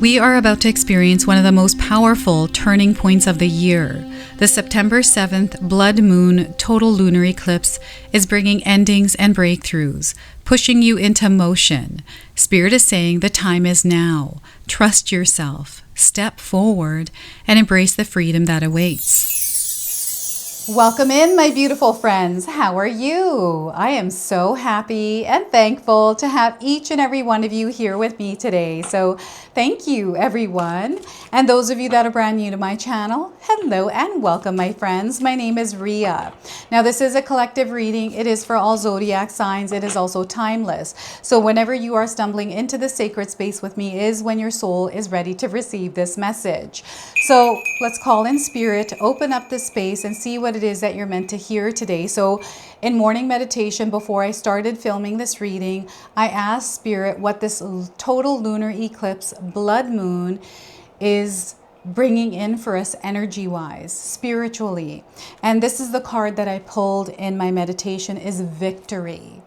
We are about to experience one of the most powerful turning points of the year. The September 7th blood moon total lunar eclipse is bringing endings and breakthroughs, pushing you into motion. Spirit is saying the time is now. Trust yourself, step forward, and embrace the freedom that awaits. Welcome in, my beautiful friends. How are you? I am so happy and thankful to have each and every one of you here with me today. So thank you, everyone. And those of you that are brand new to my channel, hello and welcome, my friends. My name is Ria. Now, this is a collective reading. It is for all zodiac signs. It is also timeless. So whenever you are stumbling into the sacred space with me is when your soul is ready to receive this message. So let's call in spirit, open up this space and see what it is that you're meant to hear today. So in morning meditation, before I started filming this reading, I asked Spirit what this total lunar eclipse blood moon is bringing in for us energy-wise, spiritually. And this is the card that I pulled in my meditation, is victory.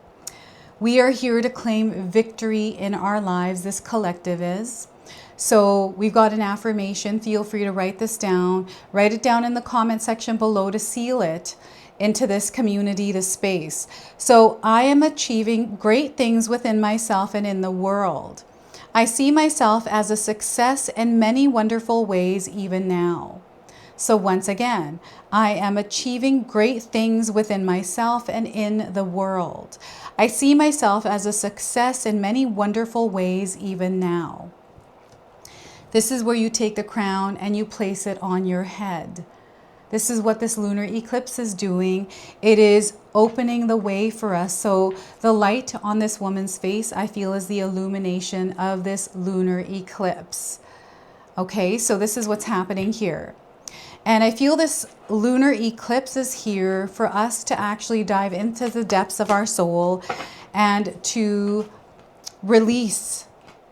We are here to claim victory in our lives, this collective is. So we've got an affirmation. Feel free to write this down. Write it down in the comment section below to seal it into this community, this space. So I am achieving great things within myself and in the world. I see myself as a success in many wonderful ways even now. So once again, I am achieving great things within myself and in the world. I see myself as a success in many wonderful ways even now. This is where you take the crown and you place it on your head. This is what this lunar eclipse is doing. It is opening the way for us. So the light on this woman's face, I feel, is the illumination of this lunar eclipse. Okay, so this is what's happening here. And I feel this lunar eclipse is here for us to actually dive into the depths of our soul and to release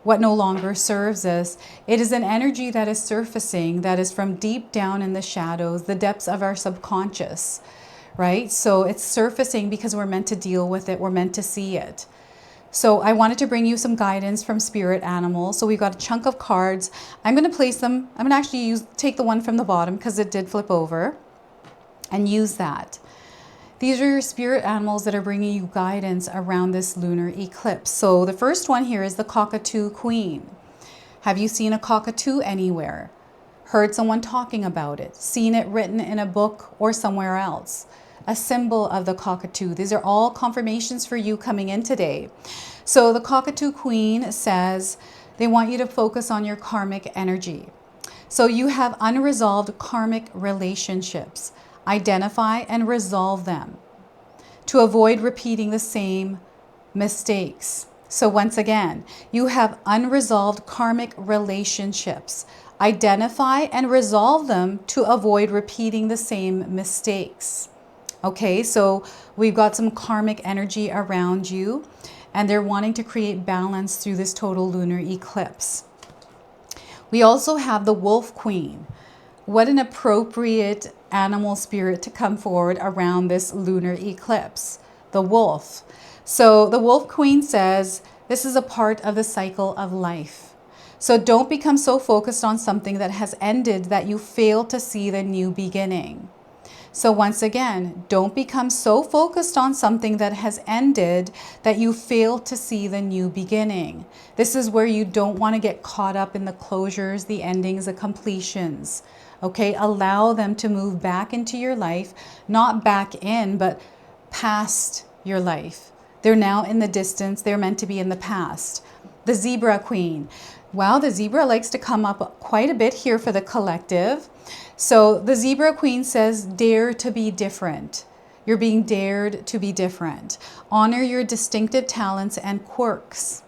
what no longer serves us. It is an energy that is surfacing, that is from deep down in the shadows, the depths of our subconscious, right? So it's surfacing because we're meant to deal with it. We're meant to see it. So I wanted to bring you some guidance from spirit animals. So we've got a chunk of cards. I'm going to place them. I'm going to actually take the one from the bottom because it did flip over, and use that. These are your spirit animals that are bringing you guidance around this lunar eclipse. So the first one here is the cockatoo queen. Have you seen a cockatoo anywhere? Heard someone talking about it? Seen it written in a book or somewhere else? A symbol of the cockatoo. These are all confirmations for you coming in today. So the cockatoo queen says they want you to focus on your karmic energy. So you have unresolved karmic relationships. Identify and resolve them to avoid repeating the same mistakes. So once again, you have unresolved karmic relationships. Identify and resolve them to avoid repeating the same mistakes. Okay, so we've got some karmic energy around you, and they're wanting to create balance through this total lunar eclipse. We also have the wolf queen. What an appropriate animal spirit to come forward around this lunar eclipse, the wolf. So the wolf queen says this is a part of the cycle of life. So don't become so focused on something that has ended that you fail to see the new beginning. So once again, don't become so focused on something that has ended that you fail to see the new beginning. This is where you don't want to get caught up in the closures, the endings, the completions. Okay, allow them to move back into your life, not back in, but past your life. They're now in the distance. They're meant to be in the past. The zebra queen. Wow, the zebra likes to come up quite a bit here for the collective. So the zebra queen says, dare to be different. You're being dared to be different. Honor your distinctive talents and quirks.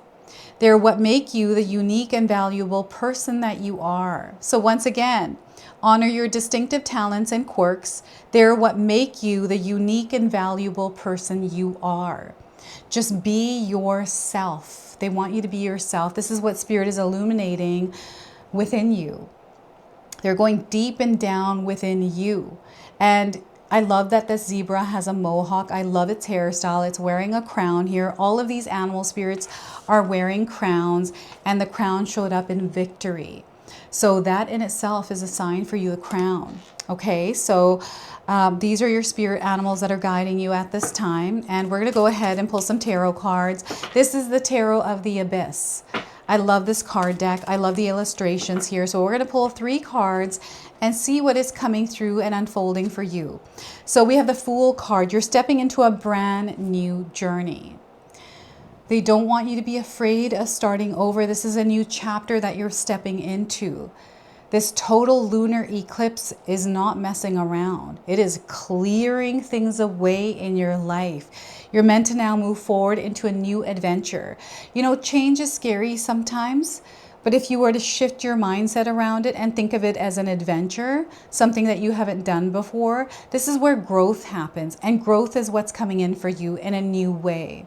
They're what make you the unique and valuable person that you are. So once again, honor your distinctive talents and quirks. They're what make you the unique and valuable person you are. Just be yourself. They want you to be yourself. This is what Spirit is illuminating within you. They're going deep and down within you. And I love that this zebra has a mohawk. I love its hairstyle. It's wearing a crown here. All of these animal spirits are wearing crowns, and the crown showed up in victory. So that in itself is a sign for you, the crown. Okay, so these are your spirit animals that are guiding you at this time. And we're going to go ahead and pull some tarot cards. This is the Tarot of the Abyss. I love this card deck. I love the illustrations here. So we're going to pull 3 cards and see what is coming through and unfolding for you. So we have the Fool card. You're stepping into a brand new journey. They don't want you to be afraid of starting over. This is a new chapter that you're stepping into. This total lunar eclipse is not messing around. It is clearing things away in your life. You're meant to now move forward into a new adventure. You know, change is scary sometimes, but if you were to shift your mindset around it and think of it as an adventure, something that you haven't done before, this is where growth happens. And growth is what's coming in for you in a new way.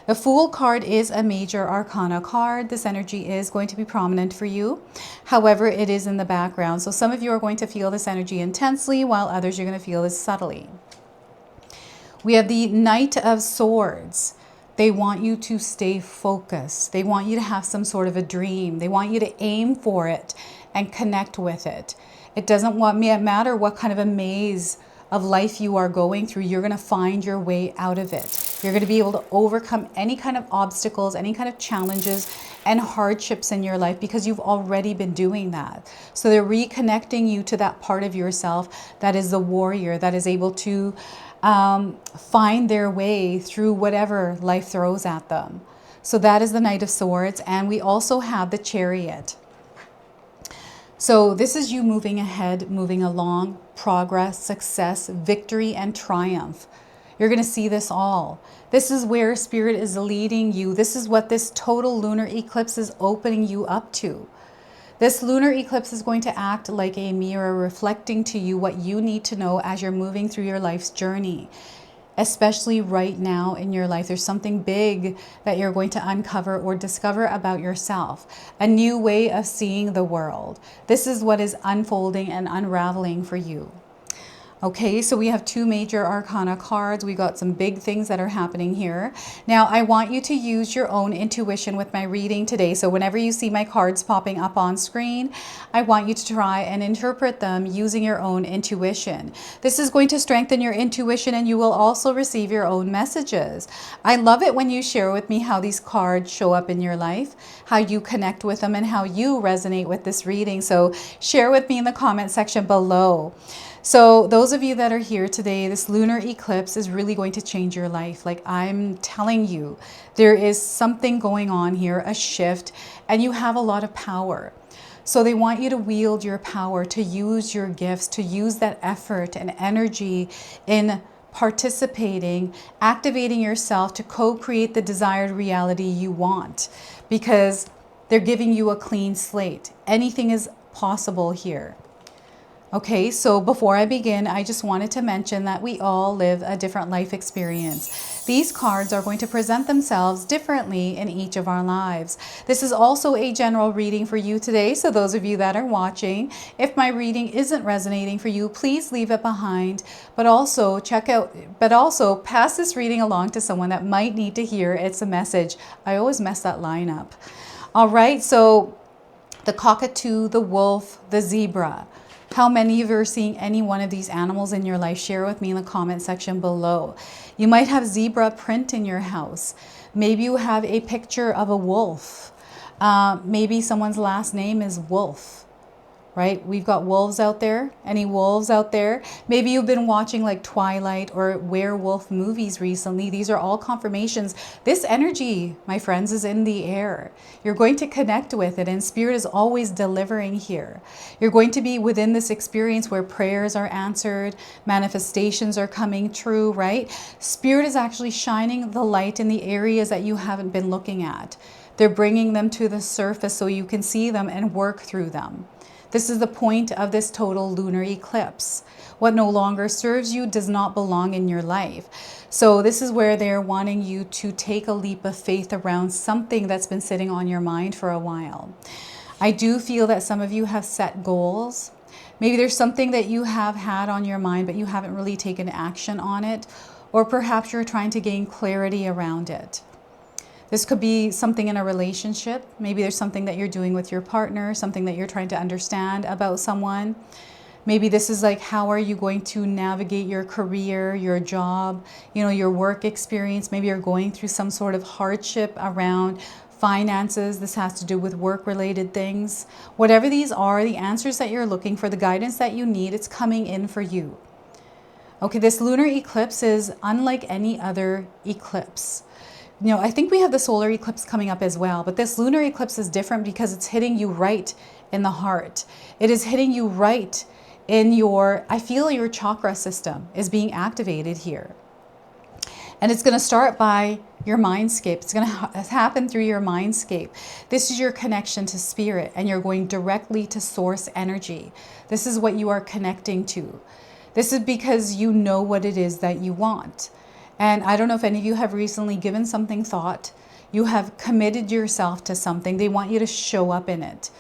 The Fool card is a major arcana card. This energy is going to be prominent for you. However, it is in the background. So some of you are going to feel this energy intensely, while others you're going to feel this subtly. We have the Knight of Swords. They want you to stay focused. They want you to have some sort of a dream. They want you to aim for it and connect with it. It doesn't matter what kind of a maze of life you are going through. You're going to find your way out of it. You're going to be able to overcome any kind of obstacles, any kind of challenges and hardships in your life because you've already been doing that. So they're reconnecting you to that part of yourself that is the warrior, that is able to find their way through whatever life throws at them. So that is the Knight of Swords. And we also have the Chariot. So this is you moving ahead, moving along, progress, success, victory, and triumph. You're going to see this all. This is where Spirit is leading you. This is what this total lunar eclipse is opening you up to. This lunar eclipse is going to act like a mirror, reflecting to you what you need to know as you're moving through your life's journey. Especially right now in your life, there's something big that you're going to uncover or discover about yourself. A new way of seeing the world. This is what is unfolding and unraveling for you. Okay, so we have 2 major arcana cards. We got some big things that are happening here. Now, I want you to use your own intuition with my reading today. So whenever you see my cards popping up on screen, I want you to try and interpret them using your own intuition. This is going to strengthen your intuition, and you will also receive your own messages. I love it when you share with me how these cards show up in your life, how you connect with them, and how you resonate with this reading. So share with me in the comment section below. So those of you that are here today, this lunar eclipse is really going to change your life. Like I'm telling you, there is something going on here, a shift, and you have a lot of power. So they want you to wield your power, to use your gifts, to use that effort and energy in participating, activating yourself to co-create the desired reality you want, because they're giving you a clean slate. Anything is possible here. Okay, so before I begin, I just wanted to mention that we all live a different life experience. These cards are going to present themselves differently in each of our lives. This is also a general reading for you today, so those of you that are watching, if my reading isn't resonating for you, please leave it behind, but also pass this reading along to someone that might need to hear it's a message. I always mess that line up. All right, so the cockatoo, the wolf, the zebra. How many of you are seeing any one of these animals in your life? Share with me in the comment section below. You might have zebra print in your house. Maybe you have a picture of a wolf. Maybe someone's last name is Wolf, right? We've got wolves out there. Any wolves out there? Maybe you've been watching like Twilight or werewolf movies recently. These are all confirmations. This energy, my friends, is in the air. You're going to connect with it, and Spirit is always delivering here. You're going to be within this experience where prayers are answered, manifestations are coming true, right? Spirit is actually shining the light in the areas that you haven't been looking at. They're bringing them to the surface so you can see them and work through them. This is the point of this total lunar eclipse. What no longer serves you does not belong in your life. So this is where they're wanting you to take a leap of faith around something that's been sitting on your mind for a while. I do feel that some of you have set goals. Maybe there's something that you have had on your mind, but you haven't really taken action on it. Or perhaps you're trying to gain clarity around it. This could be something in a relationship. Maybe there's something that you're doing with your partner, something that you're trying to understand about someone. Maybe this is like, how are you going to navigate your career, your job, your work experience? Maybe you're going through some sort of hardship around finances. This has to do with work-related things. Whatever these are, the answers that you're looking for, the guidance that you need, it's coming in for you. Okay, this lunar eclipse is unlike any other eclipse. I think we have the solar eclipse coming up as well, but this lunar eclipse is different because it's hitting you right in the heart. It is hitting you right in I feel your chakra system is being activated here. And it's going to start by your mindscape. It's going to happen through your mindscape. This is your connection to spirit, and you're going directly to source energy. This is what you are connecting to. This is because you know what it is that you want. And I don't know if any of you have recently given something thought. You have committed yourself to something. They want you to show up in it.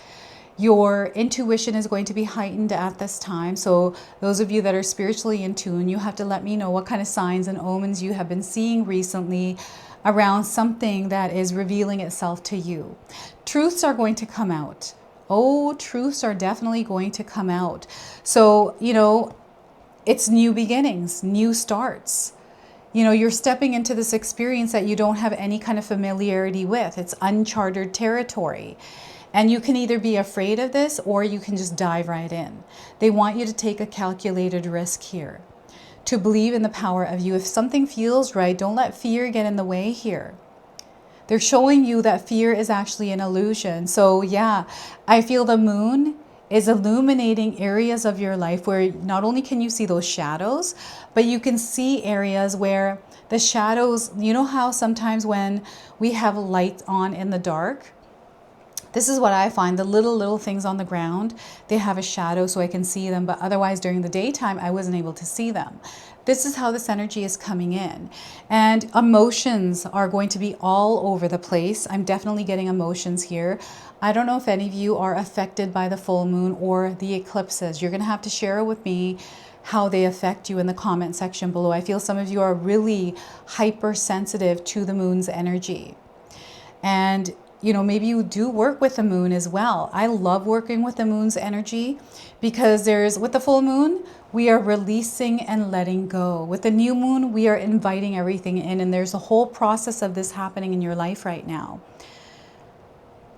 Your intuition is going to be heightened at this time. So those of you that are spiritually in tune, you have to let me know what kind of signs and omens you have been seeing recently around something that is revealing itself to you. Truths are going to come out. Oh, truths are definitely going to come out. So, it's new beginnings, new starts. You're stepping into this experience that you don't have any kind of familiarity with. It's uncharted territory. And you can either be afraid of this or you can just dive right in. They want you to take a calculated risk here, to believe in the power of you. If something feels right, don't let fear get in the way here. They're showing you that fear is actually an illusion. So yeah, I feel the moon is illuminating areas of your life where not only can you see those shadows, but you can see areas where the shadows, how sometimes when we have light on in the dark, this is what I find, the little things on the ground, they have a shadow so I can see them, but otherwise during the daytime, I wasn't able to see them. This is how this energy is coming in. And emotions are going to be all over the place. I'm definitely getting emotions here. I don't know if any of you are affected by the full moon or the eclipses. You're going to have to share with me how they affect you in the comment section below. I feel some of you are really hypersensitive to the moon's energy. And maybe you do work with the moon as well. I love working with the moon's energy because with the full moon, we are releasing and letting go. With the new moon, we are inviting everything in, and there's a whole process of this happening in your life right now.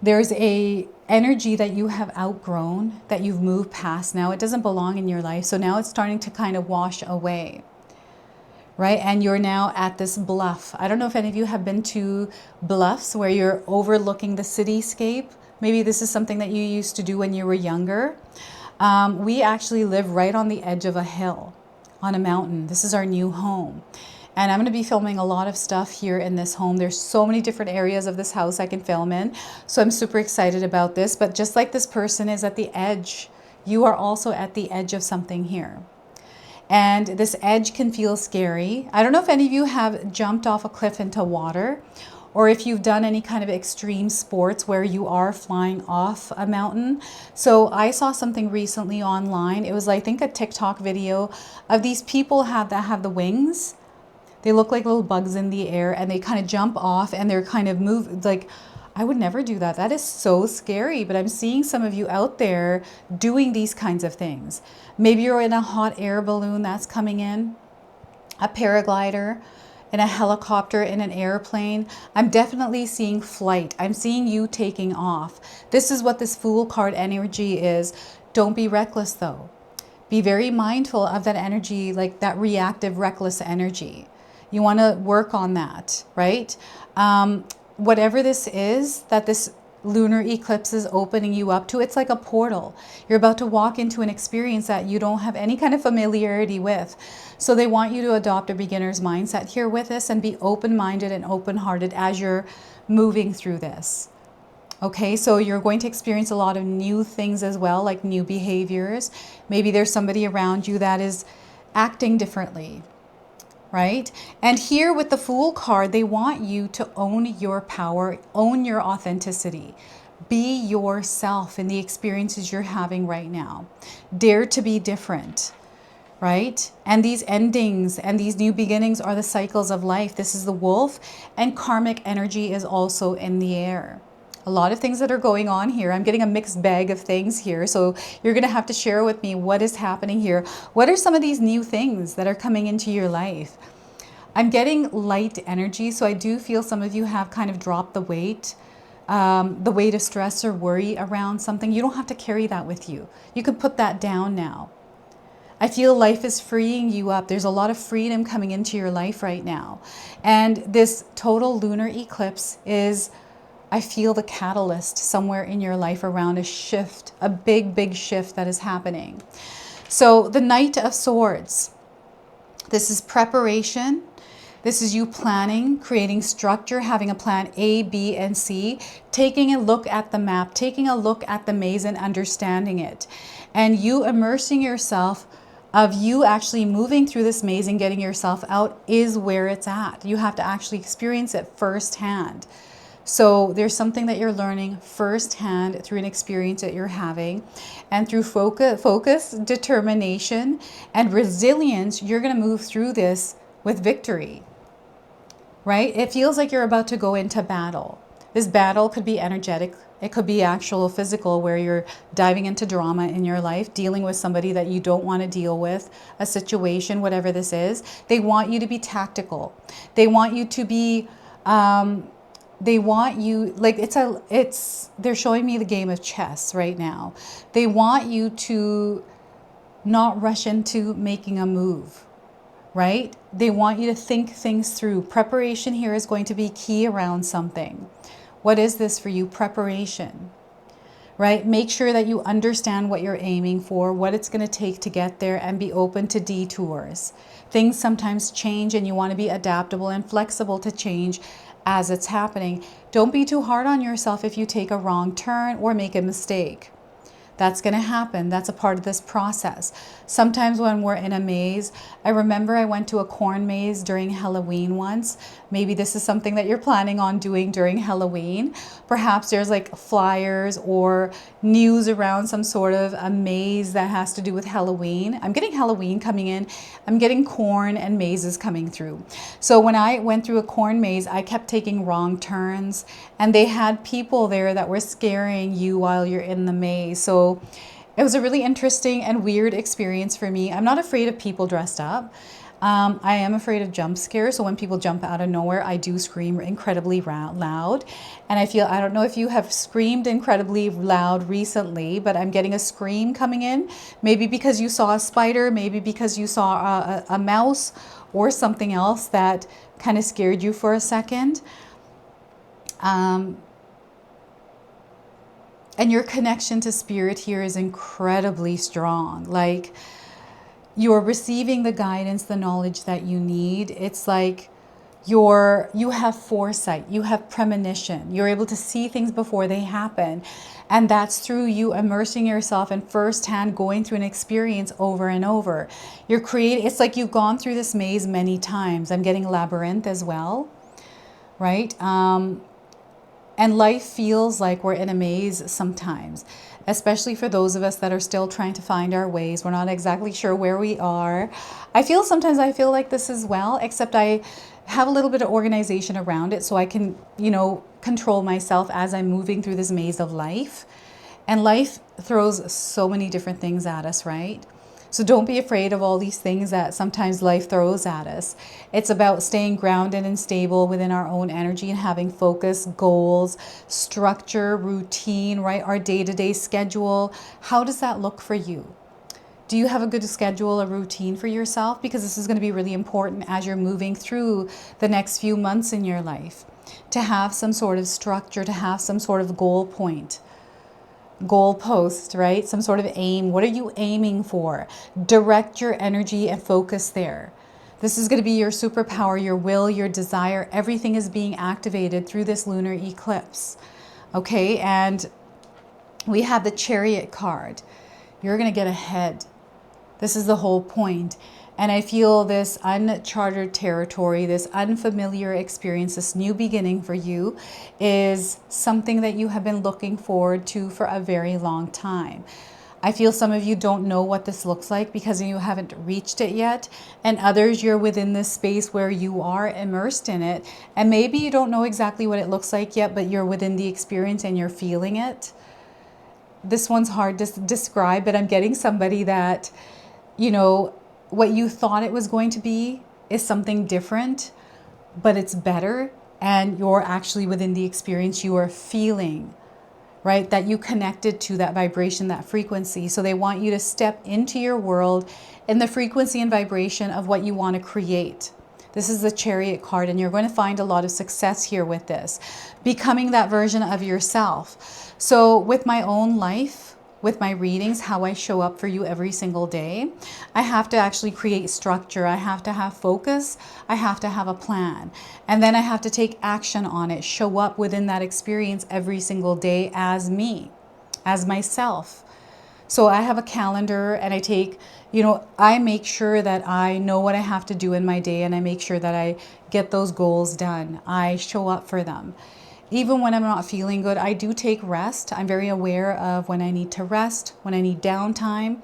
There's a energy that you have outgrown, that you've moved past now. It doesn't belong in your life. So now it's starting to kind of wash away. Right? And you're now at this bluff. I don't know if any of you have been to bluffs where you're overlooking the cityscape. Maybe this is something that you used to do when you were younger. We actually live right on the edge of a hill, on a mountain. This is our new home. And I'm going to be filming a lot of stuff here in this home. There's so many different areas of this house I can film in. So I'm super excited about this. But just like this person is at the edge, you are also at the edge of something here. And this edge can feel scary. I don't know if any of you have jumped off a cliff into water, or if you've done any kind of extreme sports where you are flying off a mountain. So I saw something recently online. It was, I think, a TikTok video of these people that have the wings. They look like little bugs in the air, and they kind of jump off, and they're kind of like, I would never do that. That is so scary. But I'm seeing some of you out there doing these kinds of things. Maybe you're in a hot air balloon that's coming in, a paraglider, in a helicopter, in an airplane. I'm definitely seeing flight. I'm seeing you taking off. This is what this Fool card energy is. Don't be reckless though. Be very mindful of that energy, like that reactive, reckless energy. You want to work on that, right? Whatever this is that this lunar eclipse is opening you up to, it's like a portal. You're about to walk into an experience that you don't have any kind of familiarity with. So they want you to adopt a beginner's mindset here with this and be open-minded and open-hearted as you're moving through this. Okay, so you're going to experience a lot of new things as well, like new behaviors. Maybe there's somebody around you that is acting differently. Right? And here with the Fool card, they want you to own your power, own your authenticity. Be yourself in the experiences you're having right now. Dare to be different, right? And these endings and these new beginnings are the cycles of life. This is the wolf, and karmic energy is also in the air. A lot of things that are going on here. I'm getting a mixed bag of things here. So you're going to have to share with me what is happening here. What are some of these new things that are coming into your life? I'm getting light energy. So I do feel some of you have kind of dropped the weight of stress or worry around something. You don't have to carry that with you. You can put that down now. I feel life is freeing you up. There's a lot of freedom coming into your life right now. And this total lunar eclipse is, I feel, the catalyst somewhere in your life around a shift, a big, big shift that is happening. So the Knight of Swords, this is preparation. This is you planning, creating structure, having a plan A, B, and C, taking a look at the map, taking a look at the maze and understanding it. And you immersing yourself, of you actually moving through this maze and getting yourself out, is where it's at. You have to actually experience it firsthand. So there's something that you're learning firsthand through an experience that you're having, and through focus, determination, and resilience, you're going to move through this with victory, right? It feels like you're about to go into battle. This battle could be energetic. It could be actual physical, where you're diving into drama in your life, dealing with somebody that you don't want to deal with, a situation, whatever this is. They want you to be tactical. They want you to be, they want you, like they're showing me the game of chess right now. They want you to not rush into making a move, right? They want you to think things through. Preparation here is going to be key around something. What is this for you? Preparation, right? Make sure that you understand what you're aiming for, what it's going to take to get there, and be open to detours. Things sometimes change, and you want to be adaptable and flexible to change as it's happening. Don't be too hard on yourself if you take a wrong turn or make a mistake. That's going to happen. That's a part of this process. Sometimes when we're in a maze, I remember I went to a corn maze during Halloween once. Maybe this is something that you're planning on doing during Halloween. Perhaps there's like flyers or news around some sort of a maze that has to do with Halloween. I'm getting Halloween coming in. I'm getting corn and mazes coming through. So when I went through a corn maze, I kept taking wrong turns, and they had people there that were scaring you while you're in the maze. So it was a really interesting and weird experience for me. I'm not afraid of people dressed up. I am afraid of jump scares. So when people jump out of nowhere, I do scream incredibly loud. And I don't know if you have screamed incredibly loud recently, but I'm getting a scream coming in. Maybe because you saw a spider, maybe because you saw a mouse or something else that kind of scared you for a second. And your connection to spirit here is incredibly strong. Like, you're receiving the guidance, the knowledge that you need. It's like you have foresight, you have premonition. You're able to see things before they happen. And that's through you immersing yourself in firsthand, going through an experience over and over. It's like you've gone through this maze many times. I'm getting labyrinth as well, right? And life feels like we're in a maze sometimes, especially for those of us that are still trying to find our ways. We're not exactly sure where we are. Sometimes I feel like this as well, except I have a little bit of organization around it, so I can, control myself as I'm moving through this maze of life. And life throws so many different things at us, right? So don't be afraid of all these things that sometimes life throws at us. It's about staying grounded and stable within our own energy and having focus, goals, structure, routine, right? Our day-to-day schedule. How does that look for you? Do you have a good schedule, a routine for yourself? Because this is going to be really important as you're moving through the next few months in your life. To have some sort of structure, to have some sort of goalpost, right? Some sort of aim. What are you aiming for? Direct your energy and focus there. This is going to be your superpower, your will, your desire. Everything is being activated through this lunar eclipse. Okay, and we have the Chariot card. You're going to get ahead. This is the whole point. And I feel this uncharted territory, this unfamiliar experience, this new beginning for you is something that you have been looking forward to for a very long time. I feel some of you don't know what this looks like because you haven't reached it yet. And others, you're within this space where you are immersed in it. And maybe you don't know exactly what it looks like yet, but you're within the experience and you're feeling it. This one's hard to describe, but I'm getting somebody that, you know, what you thought it was going to be is something different, but it's better. And you're actually within the experience, you are feeling, right? That you connected to that vibration, that frequency. So they want you to step into your world in the frequency and vibration of what you want to create. This is the Chariot card, and you're going to find a lot of success here with this, becoming that version of yourself. So with my own life, with my readings, how I show up for you every single day, I have to actually create structure. I have to have focus. I have to have a plan. And then I have to take action on it, show up within that experience every single day as me, as myself. So I have a calendar and I take, you know, I make sure that I know what I have to do in my day and I make sure that I get those goals done. I show up for them. Even when I'm not feeling good, I do take rest. I'm very aware of when I need to rest, when I need downtime.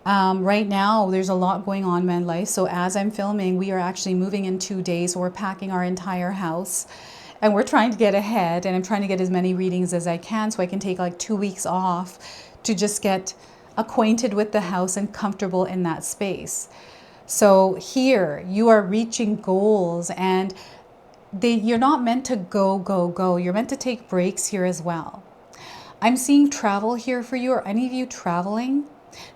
Right now, there's a lot going on in my life. So as I'm filming, we are actually moving in 2 days. We're packing our entire house and we're trying to get ahead. And I'm trying to get as many readings as I can so I can take like 2 weeks off to just get acquainted with the house and comfortable in that space. So here you are reaching goals and you're not meant to go, go, go. You're meant to take breaks here as well. I'm seeing travel here for you. Are any of you traveling?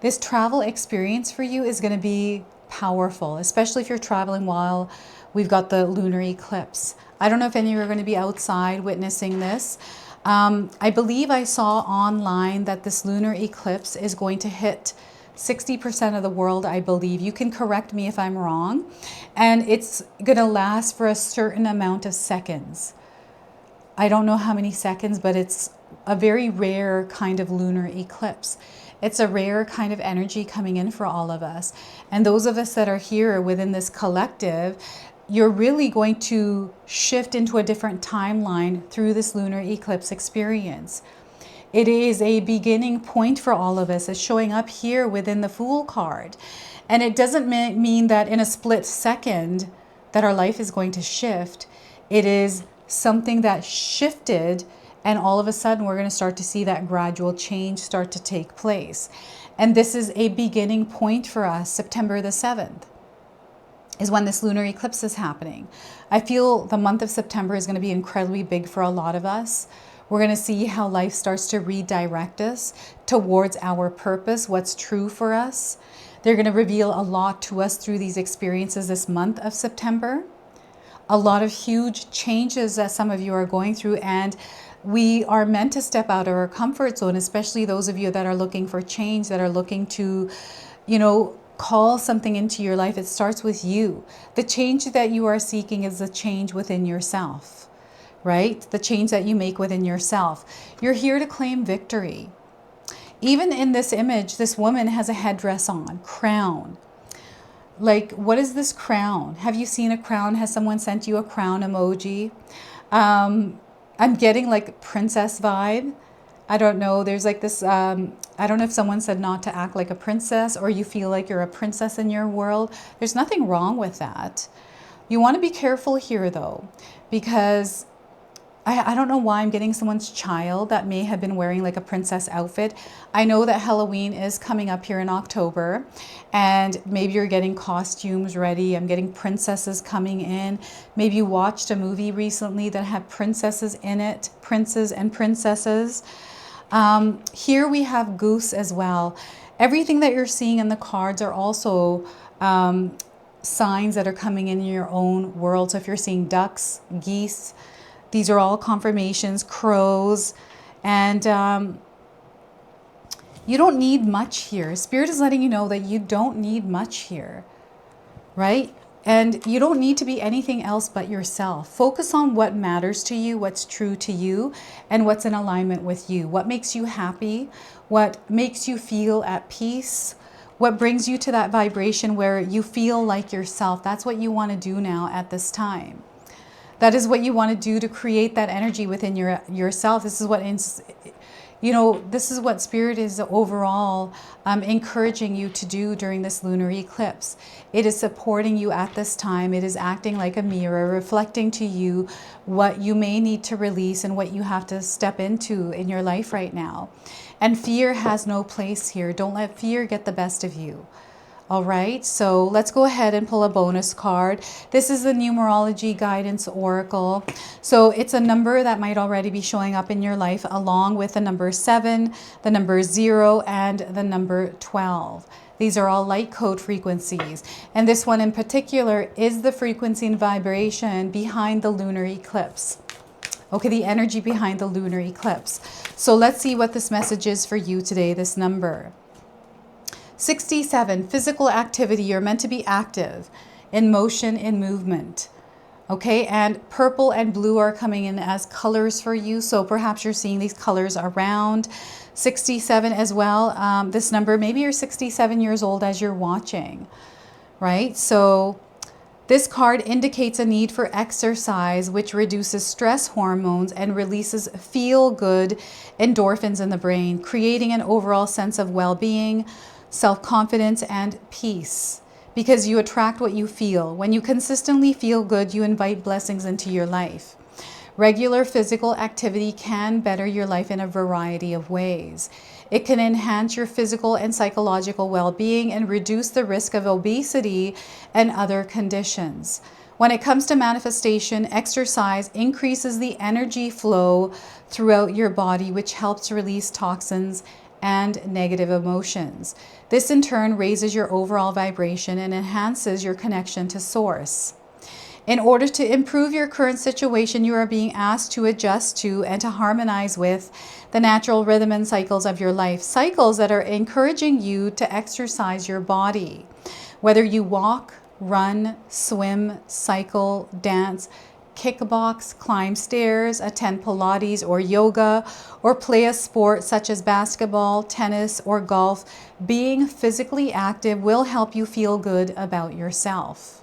This travel experience for you is going to be powerful, especially if you're traveling while we've got the lunar eclipse. I don't know if any of you are going to be outside witnessing this. I believe I saw online that this lunar eclipse is going to hit 60% of the world, I believe. You can correct me if I'm wrong. And it's going to last for a certain amount of seconds. I don't know how many seconds, but it's a very rare kind of lunar eclipse. It's a rare kind of energy coming in for all of us. And those of us that are here within this collective, you're really going to shift into a different timeline through this lunar eclipse experience. It is a beginning point for all of us. It's showing up here within the Fool card. And it doesn't mean that in a split second that our life is going to shift. It is something that shifted and all of a sudden we're going to start to see that gradual change start to take place. And this is a beginning point for us. September the 7th is when this lunar eclipse is happening. I feel the month of September is going to be incredibly big for a lot of us. We're going to see how life starts to redirect us towards our purpose, what's true for us. They're going to reveal a lot to us through these experiences this month of September. A lot of huge changes that some of you are going through, and we are meant to step out of our comfort zone, especially those of you that are looking for change, that are looking to, you know, call something into your life. It starts with you. The change that you are seeking is the change within yourself. Right? The change that you make within yourself. You're here to claim victory. Even in this image, this woman has a headdress on, crown. Like, what is this crown? Have you seen a crown? Has someone sent you a crown emoji? I'm getting like princess vibe. I don't know. There's like this, I don't know if someone said not to act like a princess or you feel like you're a princess in your world. There's nothing wrong with that. You want to be careful here though, because I don't know why I'm getting someone's child that may have been wearing like a princess outfit. I know that Halloween is coming up here in October and maybe you're getting costumes ready. I'm getting princesses coming in. Maybe you watched a movie recently that had princesses in it, princes and princesses. Here we have goose as well. Everything that you're seeing in the cards are also signs that are coming in your own world. So if you're seeing ducks, geese, these are all confirmations, crows, and you don't need much here. Spirit is letting you know that you don't need much here, right? And you don't need to be anything else but yourself. Focus on what matters to you, what's true to you, and what's in alignment with you. What makes you happy, what makes you feel at peace, What brings you to that vibration where you feel like yourself? That's what you want to do now at this time. That is what you want to do to create that energy within yourself. This is what, this is what Spirit is overall encouraging you to do during this lunar eclipse. It is supporting you at this time. It is acting like a mirror, reflecting to you what you may need to release and what you have to step into in your life right now. And fear has no place here. Don't let fear get the best of you. All right, so let's go ahead and pull a bonus card. This is the Numerology Guidance Oracle. So it's a number that might already be showing up in your life, along with the number 7, the number 0, and the number 12. These are all light code frequencies. And this one in particular is the frequency and vibration behind the lunar eclipse. Okay, the energy behind the lunar eclipse. So let's see what this message is for you today, this number. 67, physical activity. You're meant to be active, in motion, in movement. Okay, and purple and blue are coming in as colors for you. So perhaps you're seeing these colors around. 67 as well. This number, maybe you're 67 years old as you're watching, right? So this card indicates a need for exercise, which reduces stress hormones and releases feel-good endorphins in the brain, creating an overall sense of well-being, self-confidence, and peace, because you attract what you feel. When you consistently feel good, you invite blessings into your life. Regular physical activity can better your life in a variety of ways. It can enhance your physical and psychological well-being and reduce the risk of obesity and other conditions. When it comes to manifestation, exercise increases the energy flow throughout your body, which helps release toxins and negative emotions. This in turn raises your overall vibration and enhances your connection to Source. In order to improve your current situation, you are being asked to adjust to and to harmonize with the natural rhythm and cycles of your life. Cycles that are encouraging you to exercise your body. Whether you walk, run, swim, cycle, dance, kickbox, climb stairs, attend Pilates or yoga, or play a sport such as basketball, tennis, or golf, being physically active will help you feel good about yourself.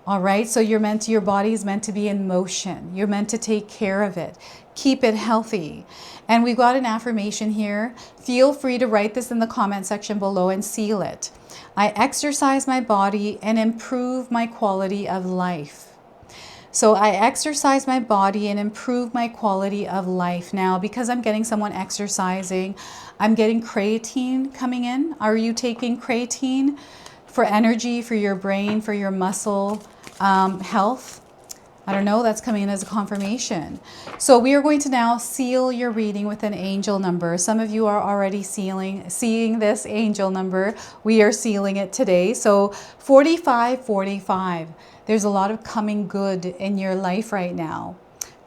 All right, so your body is meant to be in motion. You're meant to take care of it. Keep it healthy. And we've got an affirmation here. Feel free to write this in the comment section below and seal it. I exercise my body and improve my quality of life. So I exercise my body and improve my quality of life. Now, because I'm getting someone exercising, I'm getting creatine coming in. Are you taking creatine for energy, for your brain, for your muscle health? I don't know, that's coming in as a confirmation. So we are going to now seal your reading with an angel number. Some of you are already seeing this angel number. We are sealing it today. So 4545. There's a lot of coming good in your life right now.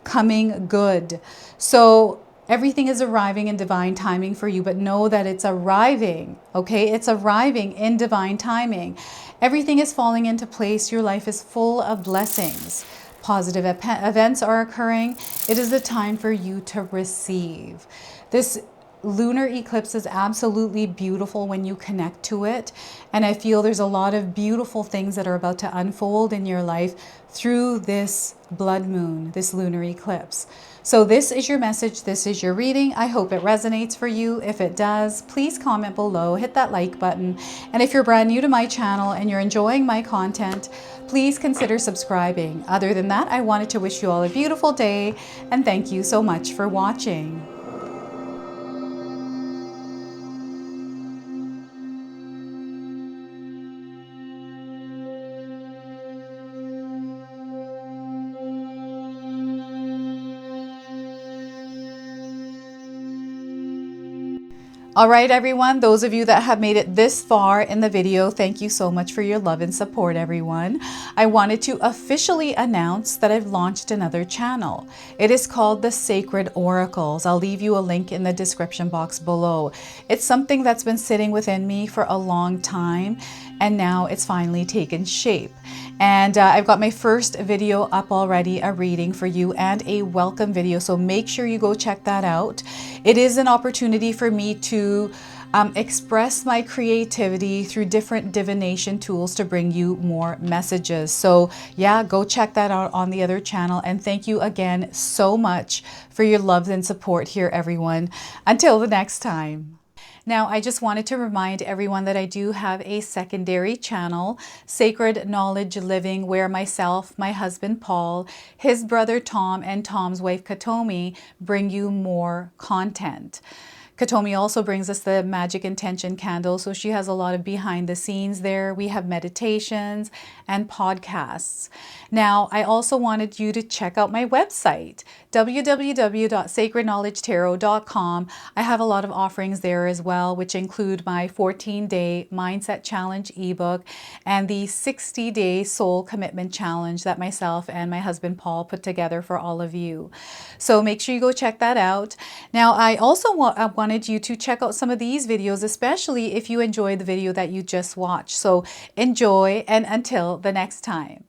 Coming good. So everything is arriving in divine timing for you, but know that it's arriving, okay? It's arriving in divine timing. Everything is falling into place. Your life is full of blessings. Positive events are occurring. It is the time for you to receive. This lunar eclipse is absolutely beautiful when you connect to it. And I feel there's a lot of beautiful things that are about to unfold in your life through this blood moon, this lunar eclipse. So this is your message. This is your reading. I hope it resonates for you. If it does, please comment below, hit that like button. And if you're brand new to my channel and you're enjoying my content, please consider subscribing. Other than that, I wanted to wish you all a beautiful day and thank you so much for watching. All right, everyone, those of you that have made it this far in the video, thank you so much for your love and support, everyone. I wanted to officially announce that I've launched another channel. It is called The Sacred Oracles. I'll leave you a link in the description box below. It's something that's been sitting within me for a long time, and now it's finally taken shape. And I've got my first video up already, a reading for you and a welcome video. So make sure you go check that out. It is an opportunity for me to express my creativity through different divination tools to bring you more messages. So yeah, go check that out on the other channel. And thank you again so much for your love and support here, everyone. Until the next time. Now, I just wanted to remind everyone that I do have a secondary channel, Sacred Knowledge Living, where myself, my husband Paul, his brother Tom, and Tom's wife Katomi bring you more content. Katomi also brings us the Magic Intention candle, so she has a lot of behind the scenes there. We have meditations and podcasts. Now, I also wanted you to check out my website, www.sacredknowledgetarot.com. I have a lot of offerings there as well, which include my 14-day Mindset Challenge ebook and the 60-day Soul Commitment Challenge that myself and my husband Paul put together for all of you. So make sure you go check that out. Now, I also wanted you to check out some of these videos, especially if you enjoyed the video that you just watched. So enjoy, and until the next time.